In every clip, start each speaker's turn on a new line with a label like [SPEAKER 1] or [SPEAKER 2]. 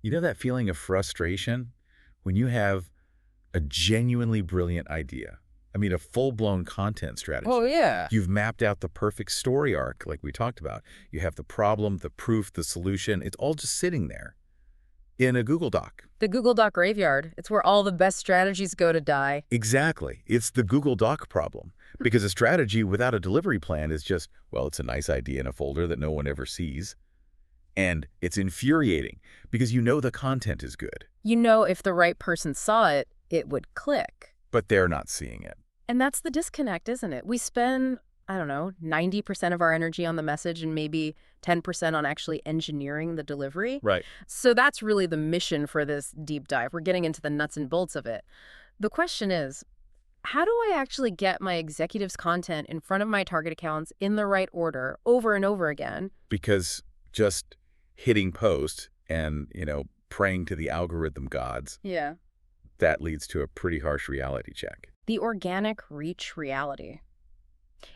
[SPEAKER 1] You know that feeling of frustration when you have a genuinely brilliant idea? I mean, a full-blown content
[SPEAKER 2] Oh,
[SPEAKER 1] strategy.
[SPEAKER 2] yeah.
[SPEAKER 1] You've mapped out the perfect story arc, like we talked about. You have the problem, the proof, the solution. It's all just sitting there in a Google Doc.
[SPEAKER 2] The Google Doc graveyard. It's where all the best strategies go to die.
[SPEAKER 1] Exactly. It's the Google Doc problem. Because a strategy without a delivery plan is just, well, it's a nice idea in a folder that no one ever sees. And it's infuriating because you know the content is good,
[SPEAKER 2] You know, if the right person saw it, it would click.
[SPEAKER 1] but they're not seeing it.
[SPEAKER 2] And that's the disconnect, isn't it? We spend, I don't know, 90% of our energy on the message and maybe 10% on actually engineering the delivery.
[SPEAKER 1] Right.
[SPEAKER 2] So that's really the mission for this deep dive. We're getting into the nuts and bolts of it. The question is, how do I actually get my executives' content in front of my target accounts in the right order over and over again?
[SPEAKER 1] Because just hitting post and, praying to the algorithm gods,
[SPEAKER 2] Yeah.
[SPEAKER 1] that leads to a pretty harsh reality check.
[SPEAKER 2] The organic reach reality.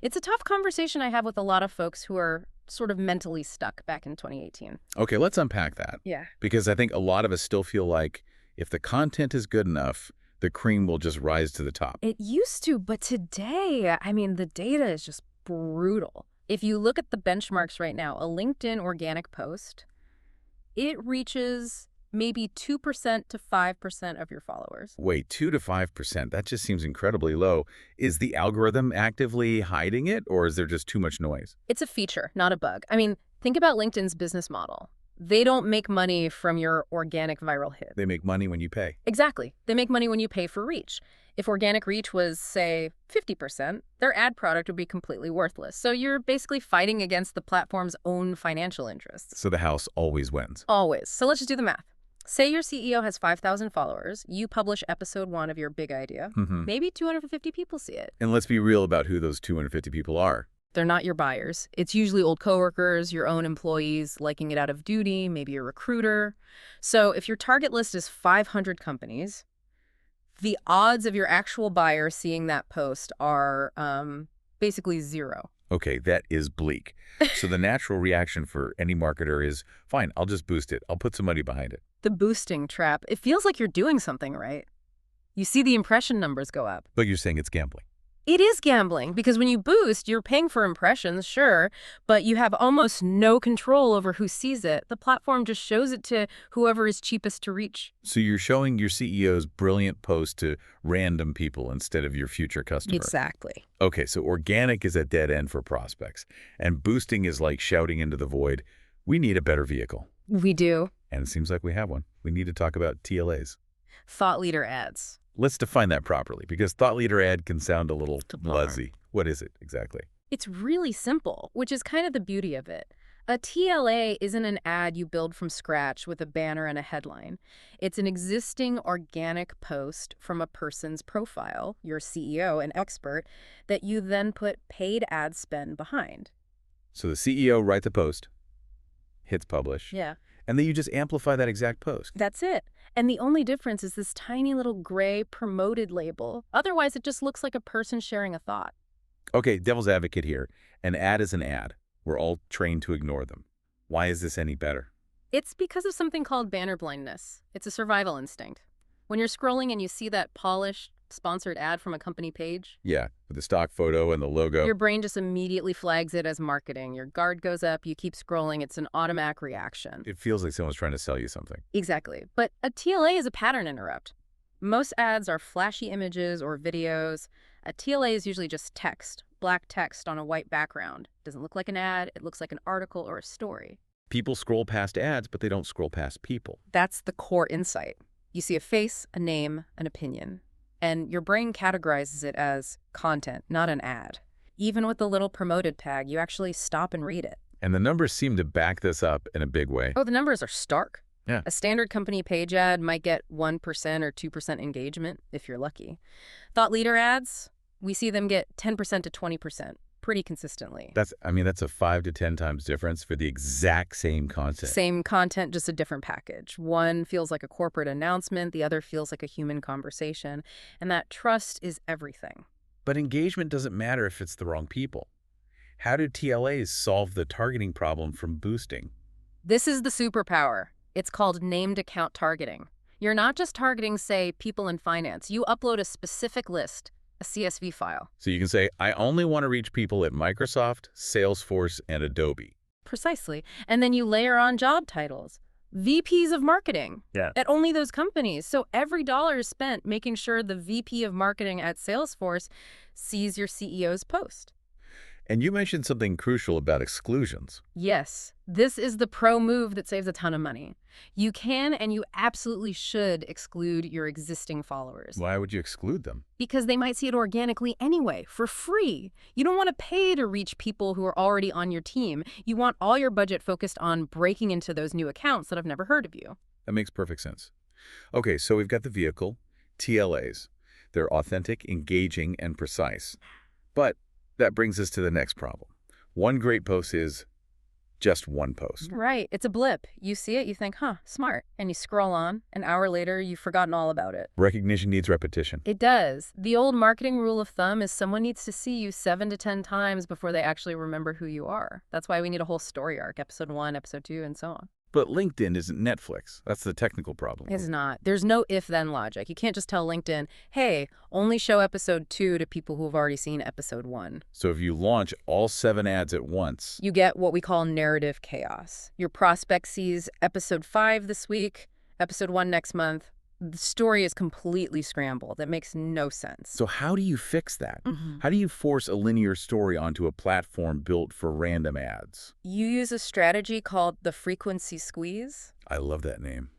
[SPEAKER 2] It's a tough conversation I have with a lot of folks who are sort of mentally stuck back in 2018.
[SPEAKER 1] Okay, let's unpack that.
[SPEAKER 2] Yeah.
[SPEAKER 1] Because I think a lot of us still feel like if the content is good enough, the cream will just rise to the top.
[SPEAKER 2] It used to, but today, I mean, the data is just brutal. If you look at the benchmarks right now, a LinkedIn organic post, it reaches maybe 2% to 5% of your followers.
[SPEAKER 1] Wait, 2 to 5%, that just seems incredibly low. Is the algorithm actively hiding it, or is there just too much noise?
[SPEAKER 2] It's a feature, not a bug. I mean, think about LinkedIn's business model. They don't make money from your organic viral hit.
[SPEAKER 1] They make money when you pay.
[SPEAKER 2] Exactly. They make money when you pay for reach. If organic reach was, say, 50%, their ad product would be completely worthless. So you're basically fighting against the platform's own financial interests.
[SPEAKER 1] So the house always wins.
[SPEAKER 2] Always. So let's just do the math. Say your CEO has 5,000 followers. You publish episode 1 of your big idea. Maybe 250 people see it.
[SPEAKER 1] And let's be real about who those 250 people are.
[SPEAKER 2] They're not your buyers. It's usually old coworkers, your own employees liking it out of duty, maybe a recruiter. So if your target list is 500 companies, the odds of your actual buyer seeing that post are basically 0.
[SPEAKER 1] Okay, that is bleak. So the natural reaction for any marketer is, fine, I'll just boost it. I'll put some money behind it.
[SPEAKER 2] The boosting trap. It feels like you're doing something right. You see the impression numbers go up.
[SPEAKER 1] But you're saying it's gambling.
[SPEAKER 2] It is gambling because when you boost, you're paying for impressions, sure, but you have almost no control over who sees it. The platform just shows it to whoever is cheapest to reach.
[SPEAKER 1] So you're showing your CEO's brilliant post to random people instead of your future customer.
[SPEAKER 2] Exactly.
[SPEAKER 1] Okay, so organic is a dead end for prospects, and boosting is like shouting into the void, we need a better vehicle.
[SPEAKER 2] We do.
[SPEAKER 1] And it seems like we have one. We need to talk about TLAs.
[SPEAKER 2] Thought leader ads.
[SPEAKER 1] Let's define that properly, because thought leader ad can sound a little buzzy. What is it exactly?
[SPEAKER 2] It's really simple, which is kind of the beauty of it. A TLA isn't an ad you build from scratch with a banner and a headline. It's an existing organic post from a person's profile, your CEO and expert, that you then put paid ad spend behind.
[SPEAKER 1] So the CEO writes a post, hits publish,
[SPEAKER 2] Yeah.
[SPEAKER 1] and then you just amplify that exact post.
[SPEAKER 2] That's it. And the only difference is this tiny little gray promoted label. Otherwise, it just looks like a person sharing a thought.
[SPEAKER 1] Okay, devil's advocate here. An ad is an ad. We're all trained to ignore them. Why is this any better?
[SPEAKER 2] It's because of something called banner blindness. It's a survival instinct. When you're scrolling and you see that polished, sponsored ad from a company page,
[SPEAKER 1] Yeah, with the stock photo and the logo.
[SPEAKER 2] your brain just immediately flags it as marketing. Your guard goes up, you keep scrolling, it's an automatic reaction.
[SPEAKER 1] It feels like someone's trying to sell you something.
[SPEAKER 2] Exactly. But a TLA is a pattern interrupt. Most ads are flashy images or videos. A TLA is usually just text, black text on a white background. Doesn't look like an ad, it looks like an article or a story.
[SPEAKER 1] People scroll past ads, but they don't scroll past people.
[SPEAKER 2] That's the core insight. You see a face, a name, an opinion, and your brain categorizes it as content, not an ad. Even with the little promoted tag, you actually stop and read it.
[SPEAKER 1] And the numbers seem to back this up in a big way.
[SPEAKER 2] Oh, the numbers are stark.
[SPEAKER 1] Yeah.
[SPEAKER 2] A standard company page ad might get 1% or 2% engagement, if you're lucky. Thought leader ads, we see them get 10% to 20%, pretty consistently.
[SPEAKER 1] That's a 5 to 10 times difference for the exact same content.
[SPEAKER 2] Same content, just a different package. One feels like a corporate announcement, the other feels like a human conversation, and that trust is everything.
[SPEAKER 1] But engagement doesn't matter if it's the wrong people. How do TLAs solve the targeting problem from boosting?
[SPEAKER 2] This is the superpower. It's called named account targeting. You're not just targeting, say, people in finance. You upload a specific list, a CSV file.
[SPEAKER 1] So you can say, I only want to reach people at Microsoft, Salesforce, and Adobe.
[SPEAKER 2] Precisely. And then you layer on job titles. VPs of marketing at only those companies. So every dollar is spent making sure the VP of marketing at Salesforce sees your CEO's post.
[SPEAKER 1] And you mentioned something crucial about exclusions.
[SPEAKER 2] Yes, this is the pro move that saves a ton of money. You can and you absolutely should exclude your existing followers.
[SPEAKER 1] Why would you exclude them?
[SPEAKER 2] Because they might see it organically anyway, for free. You don't want to pay to reach people who are already on your team. You want all your budget focused on breaking into those new accounts that have never heard of you.
[SPEAKER 1] That makes perfect sense. Okay, so we've got the vehicle, TLAs. They're authentic, engaging, and precise. But that brings us to the next problem. One great post is just one post.
[SPEAKER 2] Right. It's a blip. You see it, you think, huh, smart. And you scroll on. An hour later, you've forgotten all about it.
[SPEAKER 1] Recognition needs repetition.
[SPEAKER 2] It does. The old marketing rule of thumb is someone needs to see you 7 to 10 times before they actually remember who you are. That's why we need a whole story arc, episode 1, episode 2, and so on.
[SPEAKER 1] But LinkedIn isn't Netflix. That's the technical problem.
[SPEAKER 2] It's not. There's no if-then logic. You can't just tell LinkedIn, hey, only show episode 2 to people who have already seen episode 1.
[SPEAKER 1] So if you launch all 7 ads at once,
[SPEAKER 2] You get what we call narrative chaos. Your prospect sees episode 5 this week, episode 1 next month. The story is completely scrambled. That makes no sense.
[SPEAKER 1] so how do you fix that?
[SPEAKER 2] Mhm.
[SPEAKER 1] How do you force a linear story onto a platform built for random ads?
[SPEAKER 2] You use a strategy called the frequency squeeze.
[SPEAKER 1] I love that name.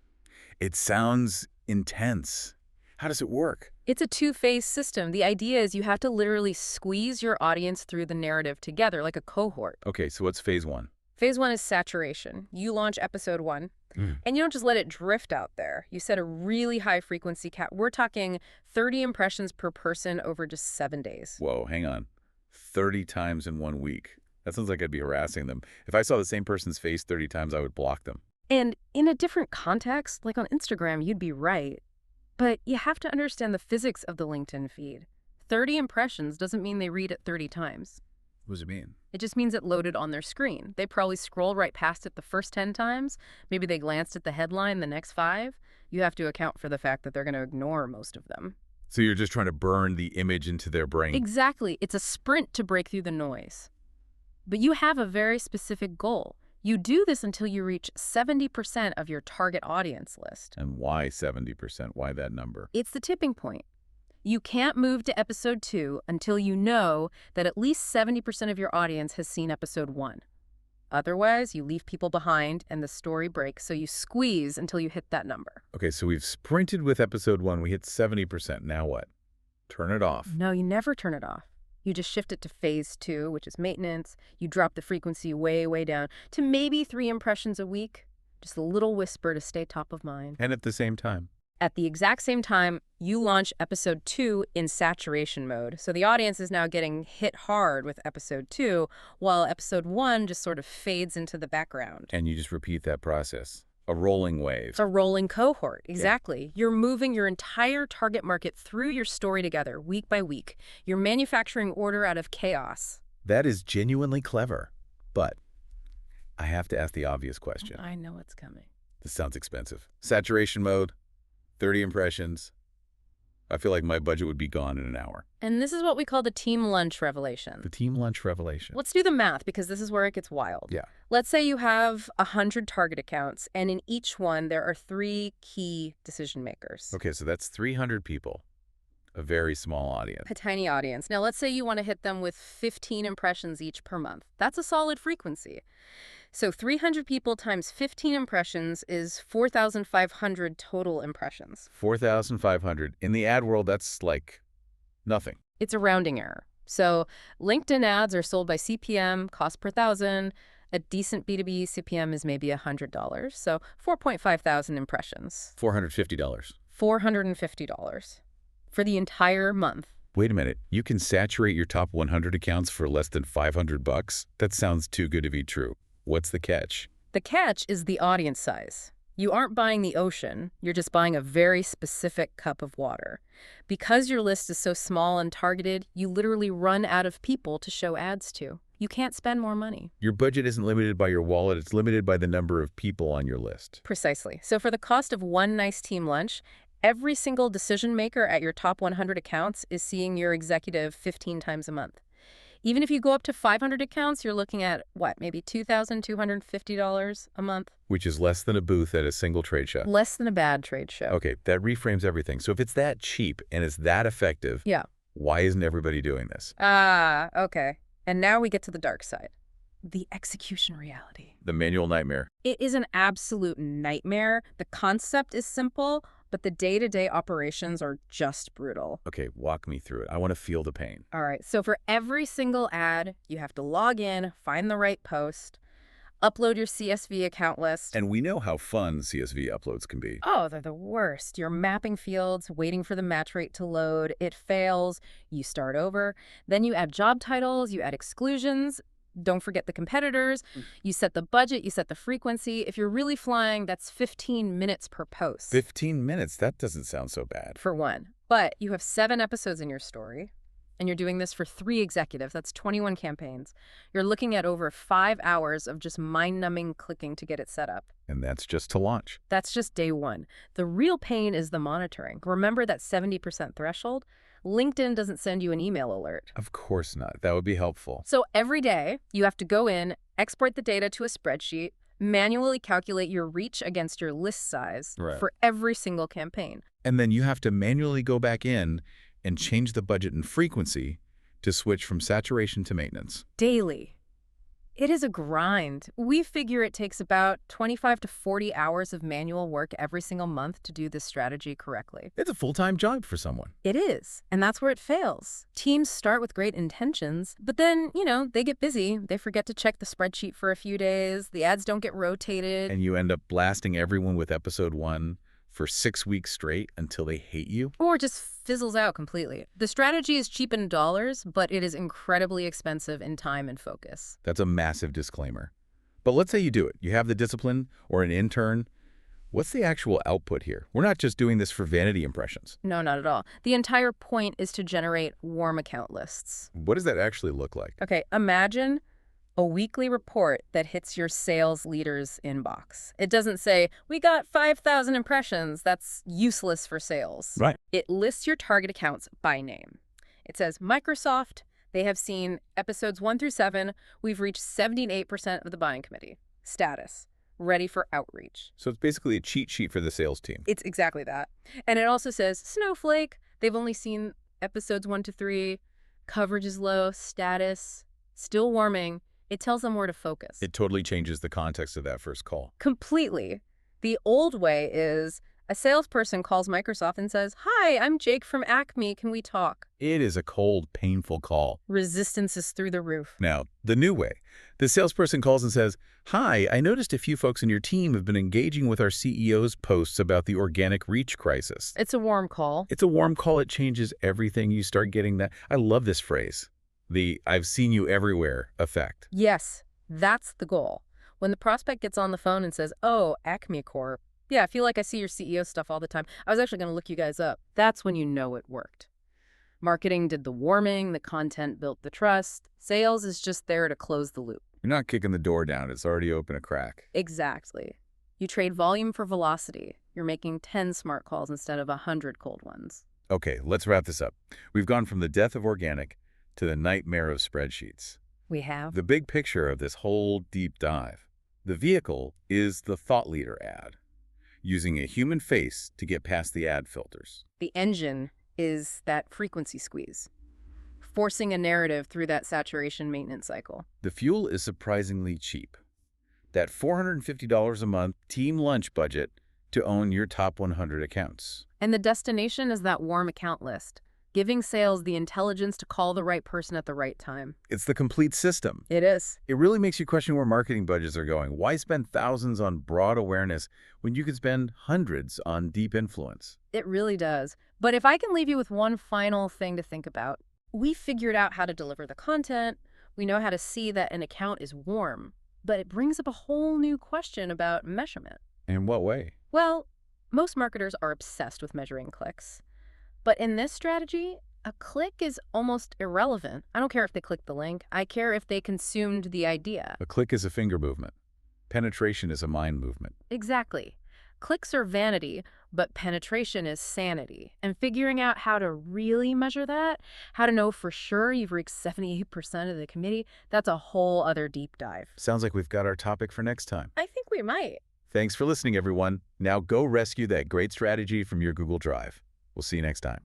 [SPEAKER 1] It sounds intense. How does it work?
[SPEAKER 2] It's a two-phase system. The idea is you have to literally squeeze your audience through the narrative together, like a cohort.
[SPEAKER 1] Okay, so what's phase 1?
[SPEAKER 2] Phase 1 is saturation. You launch episode 1, and you don't just let it drift out there. You set a really high frequency cap. We're talking 30 impressions per person over just 7 days.
[SPEAKER 1] Whoa, hang on. 30 times in 1 week. That sounds like I'd be harassing them. If I saw the same person's face 30 times, I would block them.
[SPEAKER 2] And in a different context, like on Instagram, you'd be right. But you have to understand the physics of the LinkedIn feed. 30 impressions doesn't mean they read it 30 times.
[SPEAKER 1] What does it mean?
[SPEAKER 2] It just means it loaded on their screen. They probably scrolled right past it the first 10 times. Maybe they glanced at the headline the next 5. You have to account for the fact that they're going to ignore most of them.
[SPEAKER 1] So you're just trying to burn the image into their brain.
[SPEAKER 2] Exactly. It's a sprint to break through the noise. But you have a very specific goal. You do this until you reach 70% of your target audience list.
[SPEAKER 1] And why 70%? Why that number?
[SPEAKER 2] It's the tipping point. You can't move to episode 2 until you know that at least 70% of your audience has seen episode 1. Otherwise, you leave people behind and the story breaks, so you squeeze until you hit that number.
[SPEAKER 1] Okay, so we've sprinted with episode 1. We hit 70%. Now what? Turn it off.
[SPEAKER 2] No, you never turn it off. You just shift it to phase 2, which is maintenance. You drop the frequency way, way down to maybe 3 impressions a week. Just a little whisper to stay top of mind.
[SPEAKER 1] And at the same time.
[SPEAKER 2] At the exact same time, you launch episode 2 in saturation mode. So the audience is now getting hit hard with episode 2, while episode 1 just sort of fades into the background.
[SPEAKER 1] And you just repeat that process. A rolling wave.
[SPEAKER 2] It's a rolling cohort, exactly. Yeah. You're moving your entire target market through your story together, week by week. You're manufacturing order out of chaos.
[SPEAKER 1] That is genuinely clever. But I have to ask the obvious question.
[SPEAKER 2] I know what's coming.
[SPEAKER 1] This sounds expensive. Saturation mode, 30 impressions. I feel like my budget would be gone in an hour.
[SPEAKER 2] And this is what we call the team lunch revelation.
[SPEAKER 1] The team lunch revelation.
[SPEAKER 2] Let's do the math, because this is where it gets wild.
[SPEAKER 1] Yeah.
[SPEAKER 2] Let's say you have 100 target accounts, and in each one there are 3 key decision makers.
[SPEAKER 1] Okay, so that's 300 people. A very small audience.
[SPEAKER 2] A tiny audience. Now, let's say you want to hit them with 15 impressions each per month. That's a solid frequency. So 300 people times 15 impressions is 4,500 total impressions.
[SPEAKER 1] 4,500. In the ad world, that's like nothing.
[SPEAKER 2] It's a rounding error. So LinkedIn ads are sold by CPM, cost per thousand. A decent B2B CPM is maybe $100. So 4,500 impressions.
[SPEAKER 1] $450.
[SPEAKER 2] $450 for the entire month.
[SPEAKER 1] Wait a minute. You can saturate your top 100 accounts for less than $500? That sounds too good to be true. What's the catch?
[SPEAKER 2] The catch is the audience size. You aren't buying the ocean, you're just buying a very specific cup of water. Because your list is so small and targeted, you literally run out of people to show ads to. You can't spend more money.
[SPEAKER 1] Your budget isn't limited by your wallet, it's limited by the number of people on your list.
[SPEAKER 2] Precisely. So for the cost of one nice team lunch, every single decision maker at your top 100 accounts is seeing your executive 15 times a month. Even if you go up to 500 accounts, you're looking at, what, maybe $2,250 a month?
[SPEAKER 1] Which is less than a booth at a single trade show.
[SPEAKER 2] Less than a bad trade show.
[SPEAKER 1] Okay, that reframes everything. So if it's that cheap and it's that effective,
[SPEAKER 2] Yeah.
[SPEAKER 1] why isn't everybody doing this?
[SPEAKER 2] Okay. And now we get to the dark side. The execution reality.
[SPEAKER 1] The manual nightmare.
[SPEAKER 2] It is an absolute nightmare. The concept is simple, but the day-to-day operations are just brutal.
[SPEAKER 1] Okay, walk me through it. I want to feel the pain.
[SPEAKER 2] All right, so for every single ad, you have to log in, find the right post, upload your CSV account list.
[SPEAKER 1] And we know how fun CSV uploads can be.
[SPEAKER 2] Oh, they're the worst. You're mapping fields, waiting for the match rate to load. It fails. You start over. Then you add job titles, you add exclusions. Don't forget the competitors. You set the budget, you set the frequency. If you're really flying, that's 15 minutes per post.
[SPEAKER 1] 15 minutes? That doesn't sound so bad.
[SPEAKER 2] For one. But you have 7 episodes in your story, and you're doing this for 3 executives. That's 21 campaigns. You're looking at over 5 hours of just mind-numbing clicking to get it set up.
[SPEAKER 1] And that's just to launch.
[SPEAKER 2] That's just day one. The real pain is the monitoring. Remember that 70% threshold? LinkedIn doesn't send you an email alert.
[SPEAKER 1] Of course not. That would be helpful.
[SPEAKER 2] So every day, you have to go in, export the data to a spreadsheet, manually calculate your reach against your list size for every single campaign.
[SPEAKER 1] And then you have to manually go back in and change the budget and frequency to switch from saturation to maintenance.
[SPEAKER 2] Daily. It is a grind. We figure it takes about 25 to 40 hours of manual work every single month to do this strategy correctly.
[SPEAKER 1] It's a full-time job for someone.
[SPEAKER 2] It is. And that's where it fails. Teams start with great intentions, but then, they get busy. They forget to check the spreadsheet for a few days. The ads don't get rotated.
[SPEAKER 1] And you end up blasting everyone with episode 1 for 6 weeks straight until they hate you?
[SPEAKER 2] Or just fizzles out completely. The strategy is cheap in dollars, but it is incredibly expensive in time and focus.
[SPEAKER 1] That's a massive disclaimer. But let's say you do it. You have the discipline or an intern. What's the actual output here? We're not just doing this for vanity impressions.
[SPEAKER 2] No, not at all. The entire point is to generate warm account lists.
[SPEAKER 1] What does that actually look like?
[SPEAKER 2] Okay, imagine a weekly report that hits your sales leader's inbox. It doesn't say, we got 5,000 impressions. That's useless for sales.
[SPEAKER 1] Right.
[SPEAKER 2] It lists your target accounts by name. It says, Microsoft, they have seen episodes 1 through 7. We've reached 78% of the buying committee. Status, ready for outreach.
[SPEAKER 1] So it's basically a cheat sheet for the sales team.
[SPEAKER 2] It's exactly that. And it also says, Snowflake, they've only seen episodes 1 to 3. Coverage is low. Status, still warming. It tells them where to focus.
[SPEAKER 1] It totally changes the context of that first call.
[SPEAKER 2] Completely. The old way is a salesperson calls Microsoft and says, hi, I'm Jake from Acme. Can we talk?
[SPEAKER 1] It is a cold, painful call.
[SPEAKER 2] Resistance is through the roof.
[SPEAKER 1] Now, the new way. The salesperson calls and says, hi, I noticed a few folks in your team have been engaging with our CEO's posts about the organic reach crisis.
[SPEAKER 2] It's a warm call.
[SPEAKER 1] It's a warm call. It changes everything. You start getting that. I love this phrase. The I've seen you everywhere effect.
[SPEAKER 2] Yes, that's the goal. When the prospect gets on the phone and says, oh, Acme Corp. Yeah, I feel like I see your CEO stuff all the time. I was actually going to look you guys up. That's when you know it worked. Marketing did the warming, the content built the trust. Sales is just there to close the loop.
[SPEAKER 1] You're not kicking the door down. It's already open a crack.
[SPEAKER 2] Exactly. You trade volume for velocity. You're making 10 smart calls instead of 100 cold ones.
[SPEAKER 1] Okay, let's wrap this up. We've gone from the death of organic to the nightmare of spreadsheets.
[SPEAKER 2] We have.
[SPEAKER 1] The big picture of this whole deep dive. The vehicle is the thought leader ad, using a human face to get past the ad filters.
[SPEAKER 2] The engine is that frequency squeeze, forcing a narrative through that saturation maintenance cycle.
[SPEAKER 1] The fuel is surprisingly cheap. That $450 a month team lunch budget to own your top 100 accounts.
[SPEAKER 2] And the destination is that warm account list, giving sales the intelligence to call the right person at the right time.
[SPEAKER 1] It's the complete system.
[SPEAKER 2] It is.
[SPEAKER 1] It really makes you question where marketing budgets are going. Why spend thousands on broad awareness when you could spend hundreds on deep influence?
[SPEAKER 2] It really does. But if I can leave you with one final thing to think about, we figured out how to deliver the content. We know how to see that an account is warm. But it brings up a whole new question about measurement.
[SPEAKER 1] In what way?
[SPEAKER 2] Well, most marketers are obsessed with measuring clicks. But in this strategy, A click is almost irrelevant. I don't care if they clicked the link. I care if they consumed the idea.
[SPEAKER 1] A click is a finger movement. Penetration is a mind movement.
[SPEAKER 2] Exactly. Clicks are vanity, but penetration is sanity. And figuring out how to really measure that, how to know for sure you've reached 78% of the committee, that's a whole other deep dive.
[SPEAKER 1] Sounds like we've got our topic for next time.
[SPEAKER 2] I think we might.
[SPEAKER 1] Thanks for listening, everyone. Now go rescue that great strategy from your Google Drive. We'll see you next time.